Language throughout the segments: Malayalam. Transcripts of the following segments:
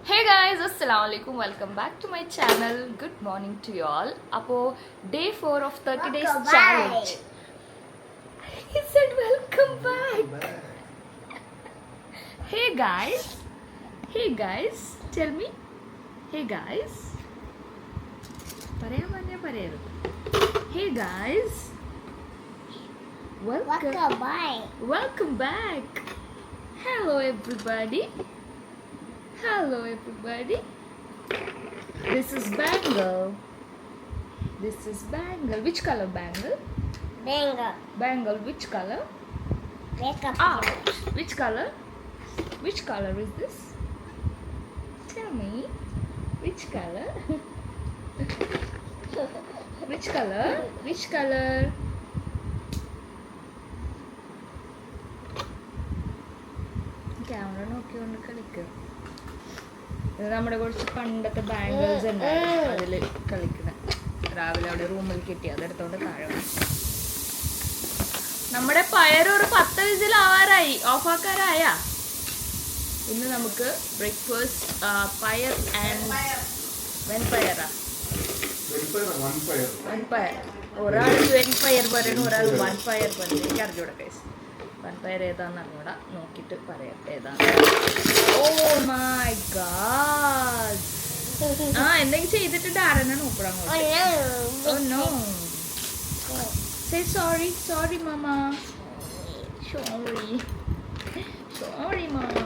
Hey guys, assalamualaikum. Welcome back to my channel. Good morning to you all. Apo day 4 of 30 days challenge. He said welcome back. Hey guys. Hey guys, tell me. Hey guys. Hey guys. Welcome back. Hello everybody. Hello everybody. This is bangle. This is bangle. Which color bangle? Bangle. Bangle. Which color? Makeup. Out. Which color? Which color is this? Tell me. Which color? Which color? Which color? Camera നോക്കിക്കൊണ്ട് കളിക്കുക. ഇത് നമ്മുടെ കുറച്ച് പണ്ടത്തെ ബാംഗിൾസ് ഉണ്ടായിരുന്നു അതിൽ കളിക്കണം. രാവിലെ അവിടെ റൂമിൽ കിട്ടി അതെടുത്തോണ്ട് താഴെ നമ്മുടെ പയറൊരു 10 വിസിലാവാറായി. ഓഫാക്കാരായ ഇന്ന് നമുക്ക് ബ്രേക്ക്ഫാസ്റ്റ് പയർ ആൻഡ് വെൺപയറാ. വൻപയർ ഒരാൾ വെൺപയർ പറയുന്നു, ഒരാൾ വൻപയർ പറയുന്നു. എനിക്ക് അറിഞ്ഞൂടെ കേസ് വൻപയർ ഏതാന്ന് അറിഞ്ഞൂടാ. നോക്കിയിട്ട് പറയാം ഏതാണ്. Oh my God. എന്തെങ്കിലും ചെയ്തിട്ട് ആരെന്നെ നോക്കണം. Oh no. Say sorry. Sorry mama. Sorry mama.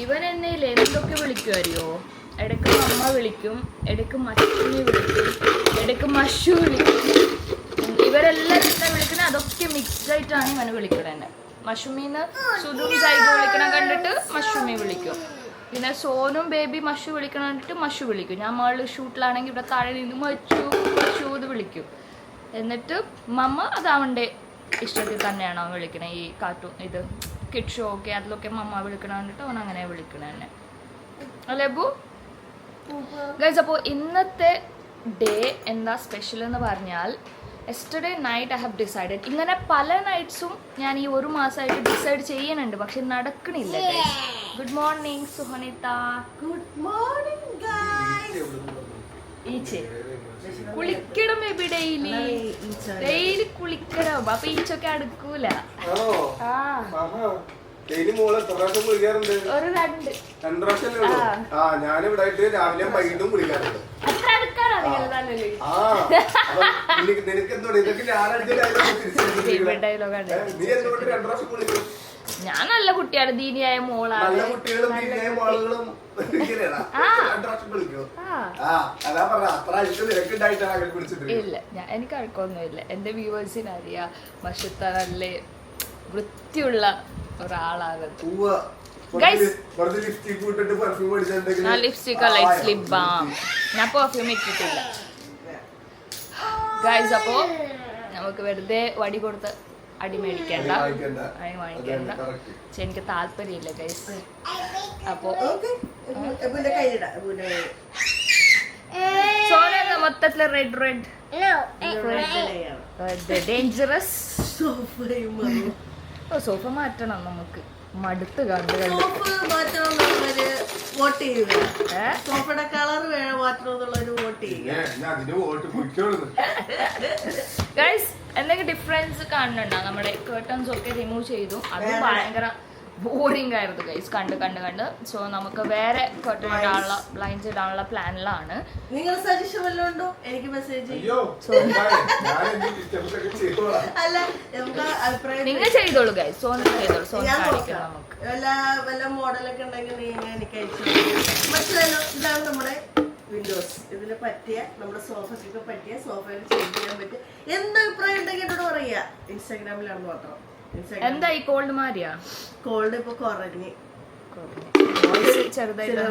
ഇവൻ എന്നെ എന്തൊക്കെ വിളിക്കും അറിയോ? ഇടയ്ക്ക് അമ്മ വിളിക്കും, ഇടയ്ക്ക് മഷുവിനെ വിളിക്കും, ഇടയ്ക്ക് മഷു വിളിക്കും. ഇവരെല്ലാവരും എന്താ വിളിക്കുന്നത് അതൊക്കെ മിക്സ് ആയിട്ടാണ് ഇവനെ വിളിക്കണത് എന്നെ. മഷുമീന്ന് സുധും സൈബ് വിളിക്കണ കണ്ടിട്ട് മഷുമി വിളിക്കും. പിന്നെ സോനും ബേബി മഷു വിളിക്കണ കണ്ടിട്ട് മഷു വിളിക്കും. ഞാൻ മുകളിൽ ഷൂട്ടിലാണെങ്കിൽ ഇവിടെ താഴെ നിന്ന് മച്ചു എന്ന് വിളിക്കും. എന്നിട്ട് മമ്മ അത് അവൻ്റെ ഇഷ്ടത്തിൽ തന്നെയാണ് അവൻ വിളിക്കണേ. ഈ കാർട്ടൂൺ ഇത് കിഡ് ഷോ ഒക്കെ അതിലൊക്കെ മമ്മ വിളിക്കണ കണ്ടിട്ട് അവൻ അങ്ങനെ വിളിക്കണേ എന്നെ. അല്ലേ ബു ഗൈസ്? അപ്പോൾ ഇന്നത്തെ ഡേ എന്താ സ്പെഷ്യൽ എന്ന് പറഞ്ഞാൽ, yesterday night I have decided. ഇങ്ങനെ പല നൈറ്റ്സും ഞാൻ ഈ ഒരു മാസമായിട്ട് ഡിസൈഡ് ചെയ്യുന്നുണ്ട്, പക്ഷെ നടക്കണില്ല. Good morning Suhanita. Good morning, guys. ഈച്ചെ കുളിക്കണം ബേബി, ഡെയിലി കുളിക്കണം. അപ്പൊ ഈച്ചൊക്കെ അടുക്കൂല. ഒരു 2 ഞാനിവിടെ രാവിലെ വൈകിട്ടും കുളിക്കാറുണ്ട്. അത്ര അടുക്കാണല്ലേ? നിനക്ക് എന്തോടെ ഇതൊക്കെ ഞാൻ നല്ല കുട്ടിയാണ്, ദീനിയായ മോളാണ്. നല്ല കുട്ടികളും ദീനിയായ മോളുകളും ഇല്ല, എനിക്ക് അഴുക്കൊന്നുമില്ല. എന്റെ വ്യൂവേഴ്സിന് അറിയാം മഷുത്ത നല്ല വൃത്തിയുള്ള ഒരാളാകത്ത്. ഞാൻ ലിപ്സ്റ്റിക് ലിപ് ബാം, ഞാൻ പെർഫ്യൂം ഇട്ടിട്ടില്ല ഗൈസ്. അപ്പോ നമുക്ക് വെറുതെ വടി കൊടുത്ത് അടി മേടിക്കണ്ട, അടി വാങ്ങിക്കണ്ട. പക്ഷെ എനിക്ക് താല്പര്യമില്ല ഗൈസ്. അപ്പോ സോന മൊത്തത്തില് റെഡ് ഡേഞ്ചറസ്. സോഫ മാറ്റണം നമുക്ക്, മടുത്ത് കണ്ട് ഗൈസ്. എന്തെങ്കിലും ഡിഫറൻസ് കാണുന്നുണ്ടോ? നമ്മുടെ കേർട്ടൻസ് ഒക്കെ റിമൂവ് ചെയ്തു, അത് ഭയങ്കര ബോറിംഗ് ആയിരുന്നു ഗൈസ് കണ്ട്. സോ നമുക്ക് വേറെ കേർട്ടൻ ഇടാനുള്ള ബ്ലൈൻഡ്സ് ഇടാനുള്ള പ്ലാനിലാണ്. നിങ്ങൾ സജഷൻ വല്ലതും ഉണ്ടോ? എനിക്ക് മെസ്സേജ് നിങ്ങൾ ചെയ്തോളൂ ഗൈസ്. സോന ചെയ്തോളൂ. സോന കാണിക്കാം നമുക്ക് വല്ല മോഡലൊക്കെ ഉണ്ടെങ്കിൽ നിങ്ങൾ എനിക്ക് അയച്ചു. മനസ്സിലായല്ലോ? ഇതാണ് നമ്മുടെ വിൻഡോസ്. ഇതിന് പറ്റിയ നമ്മുടെ സോഫയ്ക്കൊക്കെ പറ്റിയ സോഫയിൽ ചേഞ്ച് ചെയ്യാൻ പറ്റിയ എന്ത് അഭിപ്രായം ഉണ്ടെങ്കിൽ എന്നോട് പറയാ. ഇൻസ്റ്റാഗ്രാമിലാണ് മാത്രം. എന്താ ഈ കോൾഡ് മാറിയാ? കോൾഡ് ഇപ്പൊ കുറഞ്ഞ് ചെറുതായിട്ട്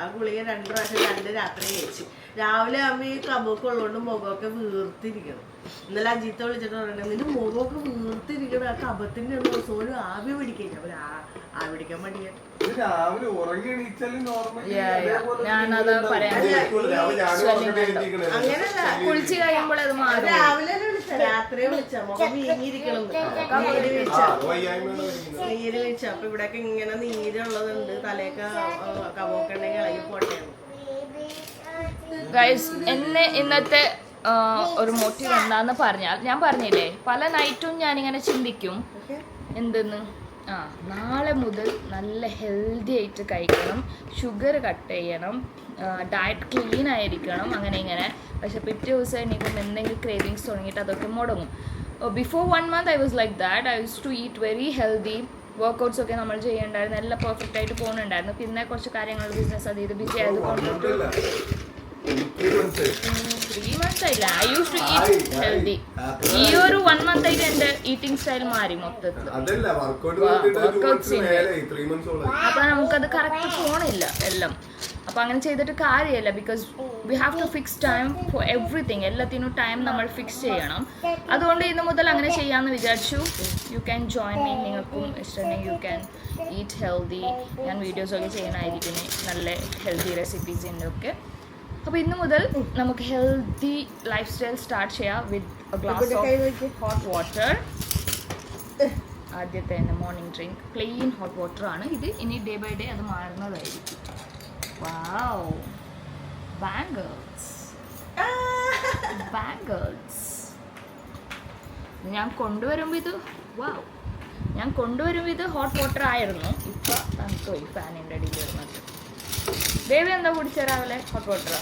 ആ ഗുളിക 2 പ്രാവശ്യം 2 രാത്രി കഴിച്ചു. രാവിലെ ആവുമ്പോ ഈ കബൊക്കെ ഉള്ളതുകൊണ്ട് മുഖമൊക്കെ വീർത്തിരിക്കണം. ഇന്നലെ അജീത്ത വിളിച്ചിട്ട് പറയണേ, നിന്റെ മുഖമൊക്കെ വീർത്തിരിക്കണം, ആ കബത്തിന്റെ ഒന്നും സോലും ആവി പിടിക്കാൻ. ആവി പിടിക്കാൻ മടിയാ. ഇത് രാവിലെ ഉറങ്ങി എണീച്ചാലും നോർമൽ ഞാനത് പറയാൻ അങ്ങനെയല്ല കുളിച്ച് കഴിയുമ്പോൾ അത് മാറും. രാവിലെ വിളിച്ച രാത്രി വിളിച്ച മുഖം നീങ്ങിയിരിക്കണം നീര് വീഴ്ച അപ്പൊ ഇവിടെയൊക്കെ ഇങ്ങനെ നീരുള്ളതുണ്ട് തലയൊക്കെ കവൊക്കെ ഉണ്ടെങ്കിൽ ഇളകി പോട്ടെ. ഗൈസ് എന്നെ ഇന്നത്തെ ഒരു മോട്ടീവ് എന്താന്ന് പറഞ്ഞാൽ ഞാൻ പറഞ്ഞില്ലേ പല നൈറ്റും ഞാനിങ്ങനെ ചിന്തിക്കും എന്തെന്ന് നാളെ മുതൽ നല്ല ഹെൽത്തി ആയിട്ട് കഴിക്കണം, ഷുഗർ കട്ട് ചെയ്യണം, ഡയറ്റ് ക്ലീൻ ആയിരിക്കണം, അങ്ങനെ ഇങ്ങനെ. പക്ഷെ പിറ്റേ ദിവസം എനിക്കും എന്തെങ്കിലും ക്രേവിങ്സ് തുടങ്ങിയിട്ട് അതൊക്കെ മുടങ്ങും. Before 1 month I was like that. I used to eat very healthy. Workouts ഒക്കെ നമ്മൾ ചെയ്യേണ്ടായിരുന്നു, എല്ലാം പെർഫെക്റ്റ് ആയിട്ട് പോകുന്നുണ്ടായിരുന്നു. പിന്നെ കുറച്ച് കാര്യങ്ങൾ ബിസിനസ് അത് ഇത് ബിസി ആയതുകൊണ്ട് 3 months ആയില്ല. I used to eat healthy. ഈ ഒരു 1 month ആയിട്ട് എന്റെ ഈറ്റിംഗ് സ്റ്റൈൽ മാറി മൊത്തത്തിൽ. അപ്പൊ നമുക്കത് കറക്റ്റ് പോണില്ല എല്ലാം. അപ്പൊ അങ്ങനെ ചെയ്തിട്ട് കാര്യമില്ല. Because we have to fix time for everything. എല്ലാത്തിനും ടൈം നമ്മൾ ഫിക്സ് ചെയ്യണം. അതുകൊണ്ട് ഇന്ന് മുതൽ അങ്ങനെ ചെയ്യാമെന്ന് വിചാരിച്ചു. You can join me. നിങ്ങൾക്കും ഇഷ്ടമുണ്ടെങ്കിൽ യു ക്യാൻ ഈറ്റ് ഹെൽത്തി. ഞാൻ വീഡിയോസൊക്കെ ചെയ്യണമായിരിക്കും, നല്ല ഹെൽത്തി റെസിപ്പീസിൻ്റെ ഒക്കെ. അപ്പോൾ ഇന്ന് മുതൽ നമുക്ക് ഹെൽത്തി ലൈഫ് സ്റ്റൈൽ സ്റ്റാർട്ട് ചെയ്യാം with a glass of hot water. ആദ്യത്തെ തന്നെ morning drink plain hot water ആണ് ഇത്. ഇനി ഡേ ബൈ ഡേ അത് മാറുന്നതായിരിക്കും. വാവ്, ബാംഗിൾസ് ബാംഗിൾസ് ഞാൻ കൊണ്ടുവരുമ്പോൾ ഇത് ഹോട്ട് വാട്ടർ ആയിരുന്നു. ഇപ്പം നമുക്ക് പോയി ഫാനിൻ്റെ അടിയിൽ വരുന്നത്. ബേബി എന്താ കുടിച്ച രാവിലെ? ഹോട്ട് വാട്ടറാ?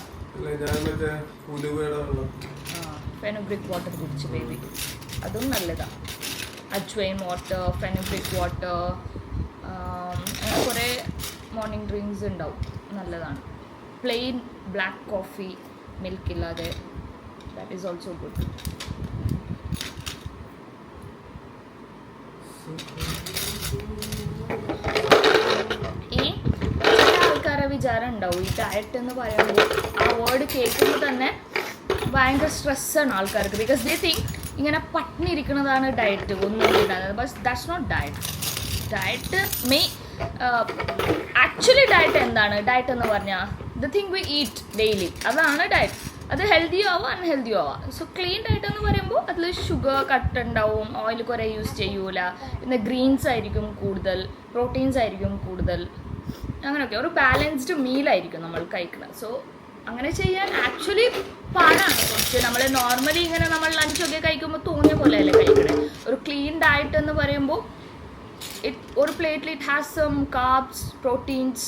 ഫെനുഗ്രിക് വാട്ടർ കുടിച്ചു ബേബി. അതും നല്ലതാണ്. അജ്വൈൻ വാട്ടർ, ഫെനുഗ്രിക് വാട്ടർ, അങ്ങനെ കുറേ മോർണിംഗ് ഡ്രിങ്ക്സ് ഉണ്ടാവും, നല്ലതാണ്. പ്ലെയിൻ ബ്ലാക്ക് കോഫി, മിൽക്ക് ഇല്ലാതെ, ദാറ്റ് ഈസ് ഓൾസോ ഗുഡ്. ഈ ആൾക്കാരെ വിചാരം ഉണ്ടാവും ഈ ഡയറ്റ് എന്ന് പറയുമ്പോൾ ആ വേർഡ് കേൾക്കുമ്പോൾ തന്നെ ഭയങ്കര സ്ട്രെസ്സാണ് ആൾക്കാർക്ക്. ബിക്കോസ് ദേ തിങ്ക് ഇങ്ങനെ പട്ടിണി ഇരിക്കുന്നതാണ് ഡയറ്റ്, ഒന്നും ഇല്ലാതെ. But that's not diet. Diet actually diet എന്താണ്? ഡയറ്റ് എന്ന് പറഞ്ഞാൽ the thing we eat daily, അതാണ് ഡയറ്റ്. അത് ഹെൽത്തിയോ ആവാം അൺഹെൽത്തിയോ ആവാം. സോ ക്ലീൻ ഡയറ്റ് എന്ന് പറയുമ്പോൾ അതിൽ ഷുഗർ കട്ട് ഉണ്ടാവും, ഓയിൽ കുറേ യൂസ് ചെയ്യൂല, പിന്നെ ഗ്രീൻസ് ആയിരിക്കും കൂടുതൽ, പ്രോട്ടീൻസ് ആയിരിക്കും കൂടുതൽ, അങ്ങനെയൊക്കെ ഒരു ബാലൻസ്ഡ് മീലായിരിക്കും നമ്മൾ കഴിക്കുന്നത്. സോ അങ്ങനെ ചെയ്യാൻ ആക്ച്വലി പാടാണ് കുറച്ച്. നമ്മൾ നോർമലി ഇങ്ങനെ നമ്മൾ ലഞ്ചൊക്കെ കഴിക്കുമ്പോൾ തോന്നിയ പോലെയല്ലേ കഴിക്കണേ. ഒരു ക്ലീൻ ഡയറ്റ് എന്ന് പറയുമ്പോൾ ഒരു പ്ലേറ്റിൽ it has some carbs, proteins,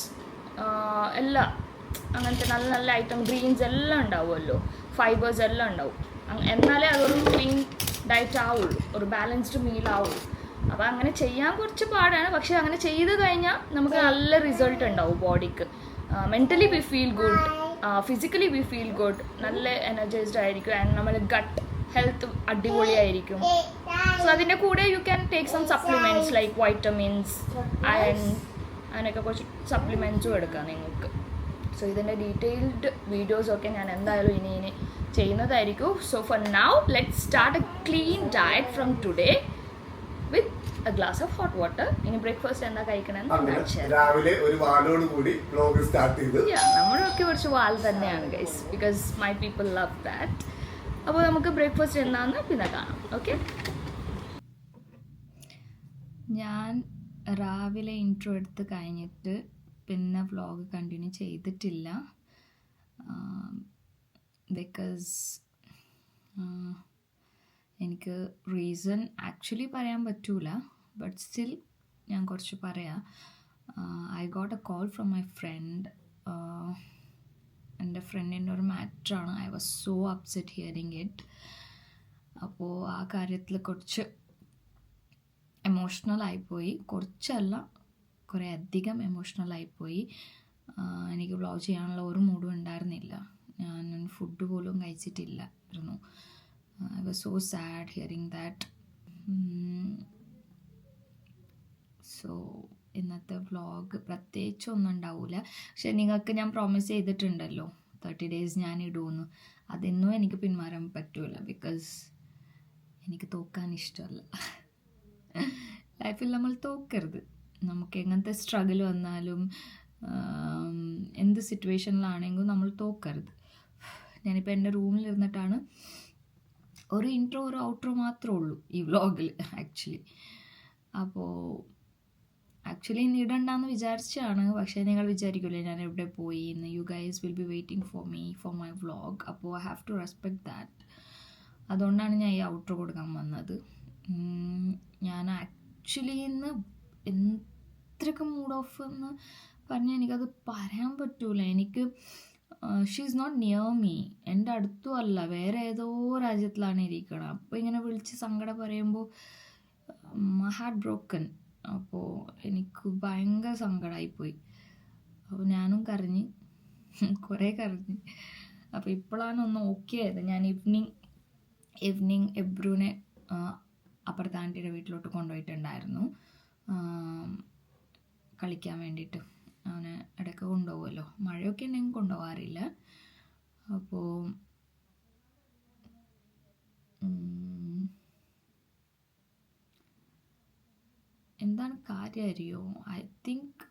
എല്ലാം അങ്ങനത്തെ നല്ല നല്ല ഐറ്റം, ഗ്രീൻസ് എല്ലാം ഉണ്ടാവുമല്ലോ, ഫൈബേഴ്സ് എല്ലാം ഉണ്ടാവും. എന്നാലേ അതൊരു ക്ലീൻ ഡയറ്റ് ആവുള്ളൂ, ഒരു ബാലൻസ്ഡ് മീൽ ആവുള്ളൂ. അപ്പോൾ അങ്ങനെ ചെയ്യാൻ കുറച്ച് പാടാണ്. പക്ഷേ അങ്ങനെ ചെയ്ത് കഴിഞ്ഞാൽ നമുക്ക് നല്ല റിസൾട്ട് ഉണ്ടാവും ബോഡിക്ക്. Mentally we feel good, physically we feel good, നല്ല എനർജൈസ്ഡ് ആയിരിക്കും. ആൻഡ് നമ്മൾ ഗട്ട് ഹെൽത്ത് അടിപൊളിയായിരിക്കും. സോ അതിൻ്റെ കൂടെ you can take some supplements like vitamins, iron, അങ്ങനെയൊക്കെ കുറച്ച് സപ്ലിമെൻറ്റ്സും എടുക്കാം നിങ്ങൾക്ക്. സോ ഇതിൻ്റെ ഡീറ്റെയിൽഡ് വീഡിയോസൊക്കെ ഞാൻ എന്തായാലും ഇനി ചെയ്യുന്നതായിരിക്കും. So for now let's start A clean diet from today with a glass of hot water. ഇനി ബ്രേക്ക്ഫാസ്റ്റ് എന്താ കഴിക്കണമെന്ന് രാവിലെ ഒരു വാലോട് കൂടി വ്ലോഗ് സ്റ്റാർട്ട് ചെയ്തു. നമ്മളൊക്കെ കുറച്ച് വാൽ തന്നെയാണ് guys, because my people love that. അപ്പോൾ നമുക്ക് ബ്രേക്ക്ഫാസ്റ്റ് എന്താണെന്ന് പിന്നെ കാണാം. ഓക്കെ, ഞാൻ രാവിലെ ഇൻട്രോ എടുത്ത് കഴിഞ്ഞിട്ട് പിന്നെ വ്ലോഗ് കണ്ടിന്യൂ ചെയ്തിട്ടില്ല. ബിക്കോസ് എനിക്ക് റീസൺ ആക്ച്വലി പറയാൻ പറ്റൂല, ബട്ട് സ്റ്റിൽ ഞാൻ കുറച്ച് പറയാം. I got a call from my friend. എൻ്റെ ഫ്രണ്ടിൻ്റെ ഒരു മാറ്ററാണ്. I was so upset hearing it. അപ്പോൾ ആ കാര്യത്തിൽ കുറച്ച് എമോഷണലായിപ്പോയി. കുറച്ചല്ല, കുറേ അധികം എമോഷണലായിപ്പോയി. എനിക്ക് വ്ലോഗ് ചെയ്യാനുള്ള ഒരു മൂഡും ഉണ്ടായിരുന്നില്ല. ഞാൻ ഫുഡ് പോലും കഴിച്ചിട്ടില്ലായിരുന്നു. I was so sad hearing that. So ഇന്നത്തെ വ്ളോഗ് പ്രത്യേകിച്ച് ഒന്നും ഉണ്ടാവില്ല. പക്ഷെ നിങ്ങൾക്ക് ഞാൻ പ്രോമിസ് ചെയ്തിട്ടുണ്ടല്ലോ 30 days ഞാൻ ഇടുമെന്ന്. അതൊന്നും എനിക്ക് പിന്മാറാൻ പറ്റില്ല. ബിക്കോസ് എനിക്ക് തോക്കാൻ ഇഷ്ടമല്ല. ലൈഫിൽ നമ്മൾ തോക്കരുത്. നമുക്ക് എങ്ങനത്തെ സ്ട്രഗിൾ വന്നാലും എന്ത് സിറ്റുവേഷനിലാണെങ്കിലും നമ്മൾ തോക്കരുത്. ഞാനിപ്പോൾ എൻ്റെ റൂമിലിരുന്നിട്ടാണ് ഒരു ഇൻട്രോ ഒരു ഔട്ട്രോ മാത്രമേ ഉള്ളൂ ഈ വ്ളോഗിൽ ആക്ച്വലി ഇന്ന് ഇടണ്ടെന്ന് വിചാരിച്ചാണ്. പക്ഷേ നിങ്ങൾ വിചാരിക്കില്ലേ ഞാൻ എവിടെ പോയി എന്ന്. You guys will be waiting for me for my vlog. അപ്പോൾ I have to respect that. അതുകൊണ്ടാണ് ഞാൻ ഈ ഔട്ട്രോ കൊടുക്കാൻ വന്നത്. ഞാൻ ആക്ച്വലി ഇന്ന് എത്രയൊക്കെ മൂഡ് ഓഫ് എന്ന് പറഞ്ഞാൽ എനിക്കത് പറയാൻ പറ്റൂല. എനിക്ക് she is not near me, എൻ്റെ അടുത്തും അല്ല, വേറെ ഏതോ രാജ്യത്തിലാണ് ഇരിക്കണം. അപ്പോൾ ഇങ്ങനെ വിളിച്ച് സങ്കടം പറയുമ്പോൾ മൈ ഹാർട്ട് ബ്രോക്കൺ. അപ്പോൾ എനിക്ക് ഭയങ്കര സങ്കടമായിപ്പോയി. അപ്പോൾ ഞാനും കരഞ്ഞ്, കുറേ കരഞ്ഞ്. അപ്പോൾ ഇപ്പോഴാണ് ഒന്ന് ഓക്കെ ആയത്. ഞാൻ ഈവനിങ് എബ്രുവിനെ അപ്പുറത്തെ ആൻറ്റിയുടെ വീട്ടിലോട്ട് കൊണ്ടുപോയിട്ടുണ്ടായിരുന്നു കളിക്കാൻ വേണ്ടിയിട്ട്. അവനെ ഇടയ്ക്ക് കൊണ്ടുപോകുമല്ലോ, മഴയൊക്കെ ഉണ്ടെങ്കിൽ കൊണ്ടുപോകാറില്ല. അപ്പോൾ എന്താണ് കാര്യം അറിയോ, ഐ തിങ്ക്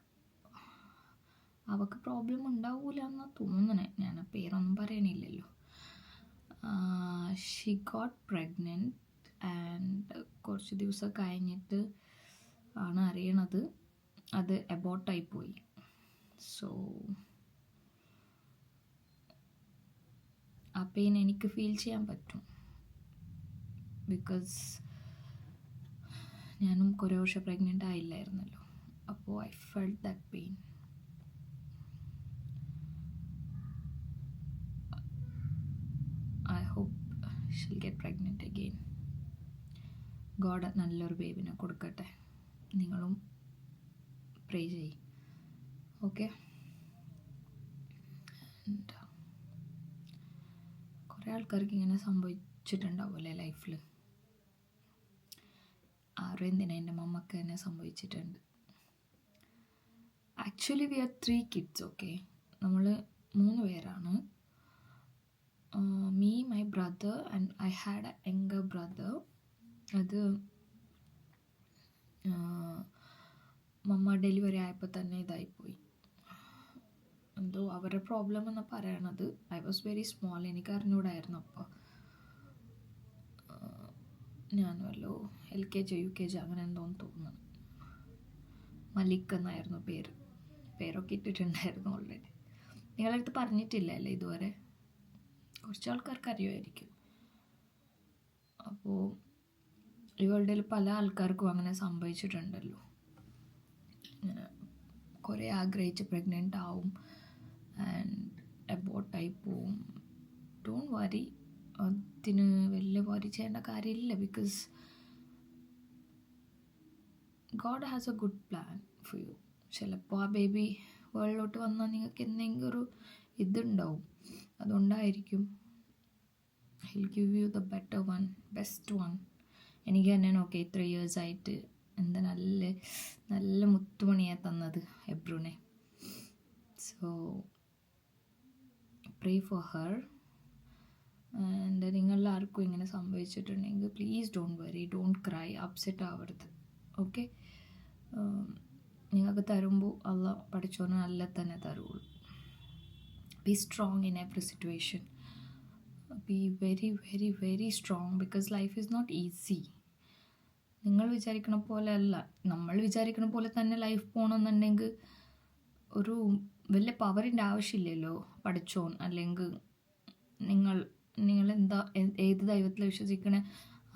അവൾക്ക് പ്രോബ്ലം ഉണ്ടാവില്ല എന്നാണ് തോന്നണേ. ഞാൻ പേരൊന്നും പറയണില്ലല്ലോ. ഷീ ഗോട്ട് പ്രഗ്നൻറ്റ് ആൻഡ് കുറച്ച് ദിവസം കഴിഞ്ഞിട്ട് ആണ് അറിയണത് അത് അബോർട്ടായിപ്പോയി. സോ ആ പെയിൻ എനിക്ക് ഫീൽ ചെയ്യാൻ പറ്റും. ബിക്കോസ് ഞാനും കുറേ വർഷം പ്രഗ്നൻ്റ് ആയില്ലായിരുന്നല്ലോ. അപ്പോൾ I felt that pain. I hope she'll get pregnant again. God നല്ലൊരു ബേബിനെ കൊടുക്കട്ടെ. നിങ്ങളും പ്രേ ചെയ്യും. ഓക്കെ. കുറേ ആൾക്കാർക്ക് ഇങ്ങനെ സംഭവിച്ചിട്ടുണ്ടാവുമല്ലേ ലൈഫിൽ. ആരും എന്തിനാ, എൻ്റെ മമ്മക്ക് തന്നെ സംഭവിച്ചിട്ടുണ്ട്. Actually we are 3 kids. Okay, നമ്മൾ 3 പേരാണ്. Me, my brother and I had a younger brother. അത് മമ്മ ഡെലിവറി ആയപ്പോൾ തന്നെ ഇതായിപ്പോയി. എന്തോ അവരുടെ പ്രോബ്ലം എന്ന് പറയണത്. ഐ വാസ് വെരി സ്മോൾ, എനിക്ക് അറിഞ്ഞൂടായിരുന്നു. അപ്പോൾ ഞാനുമല്ലോ LKG UKG അങ്ങനെ എന്തോന്ന് തോന്നുന്നു. മലിക് എന്നായിരുന്നു പേരൊക്കെ ഇട്ടിട്ടുണ്ടായിരുന്നു ഓൾറെഡി. നിങ്ങളടുത്ത് പറഞ്ഞിട്ടില്ല അല്ലേ ഇതുവരെ? കുറച്ച് ആൾക്കാർക്ക് അറിയുമായിരിക്കും. അപ്പോൾ ഈ വേൾഡിൽ പല ആൾക്കാർക്കും അങ്ങനെ സംഭവിച്ചിട്ടുണ്ടല്ലോ. ഇങ്ങനെ കുറേ ആഗ്രഹിച്ച് പ്രഗ്നൻ്റ് ആവും ആൻഡ് അബോർട്ടായി പോവും. ഡോണ്ട് വറി, അതിന് വലിയ വറി ചെയ്യേണ്ട കാര്യമില്ല. Because God has A good plan for you. ചിലപ്പോൾ ആ ബേബി വേൾഡിലോട്ട് വന്നാൽ നിങ്ങൾക്ക് എന്തെങ്കിലും ഒരു ഇതുണ്ടാവും. അതുകൊണ്ടായിരിക്കും. Hill give you the better one, best one. എനിക്ക് തന്നെ നോക്കി 3 years ആയിട്ട് എന്താ നല്ല മുത്തുമണിയെ തന്നത് എബ്രുനെ. So pray for her. And നിങ്ങളെല്ലാവർക്കും ഇങ്ങനെ സംഭവിച്ചിട്ടുണ്ടെങ്കിൽ please don't worry, don't cry, upset ആവരുത്. ഓക്കെ. നിങ്ങൾക്ക് തരുമ്പോൾ അള്ളാഹ് പഠിച്ചോനെ നല്ല തന്നെ തരുള്ളൂ. Be strong in every situation. Be very very very strong. Because life is not easy. നിങ്ങൾ വിചാരിക്കണ പോലെ അല്ല. നമ്മൾ വിചാരിക്കണ പോലെ തന്നെ ലൈഫ് പോകണമെന്നുണ്ടെങ്കിൽ ഒരു വലിയ പവറിൻ്റെ ആവശ്യമില്ലല്ലോ. പഠിച്ചോൻ അല്ലെങ്കിൽ നിങ്ങളെന്താ ഏത് ദൈവത്തിൽ വിശ്വസിക്കണേ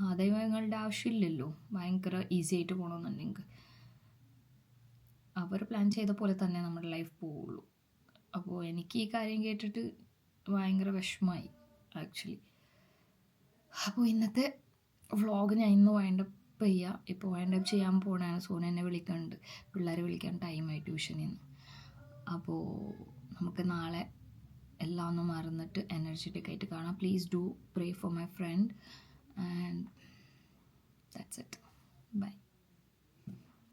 ആ ദൈവങ്ങളുടെ ആവശ്യമില്ലല്ലോ. ഭയങ്കര ഈസി ആയിട്ട് പോകണമെന്നുണ്ടെങ്കിൽ അവർ പ്ലാൻ ചെയ്ത പോലെ തന്നെ നമ്മുടെ ലൈഫ് പോവുള്ളൂ. അപ്പോൾ എനിക്ക് ഈ കാര്യം കേട്ടിട്ട് ഭയങ്കര വിഷമമായി ആക്ച്വലി. അപ്പോൾ ഇന്നത്തെ വ്ളോഗ് ഞാൻ ഇന്ന് വൈൻഡപ്പ് ചെയ്യുക. ഇപ്പോൾ വൈൻഡപ്പ് ചെയ്യാൻ പോകണതാണ്. സോന എന്നെ വിളിക്കുന്നുണ്ട്, പിള്ളേരെ വിളിക്കാൻ ടൈമായി ട്യൂഷനിൽ നിന്ന്. അപ്പോൾ നമുക്ക് നാളെ എല്ലാം ഒന്ന് മറന്നിട്ട് എനർജറ്റിക് ആയിട്ട് കാണാം. Please do pray for my friend and that's it. By.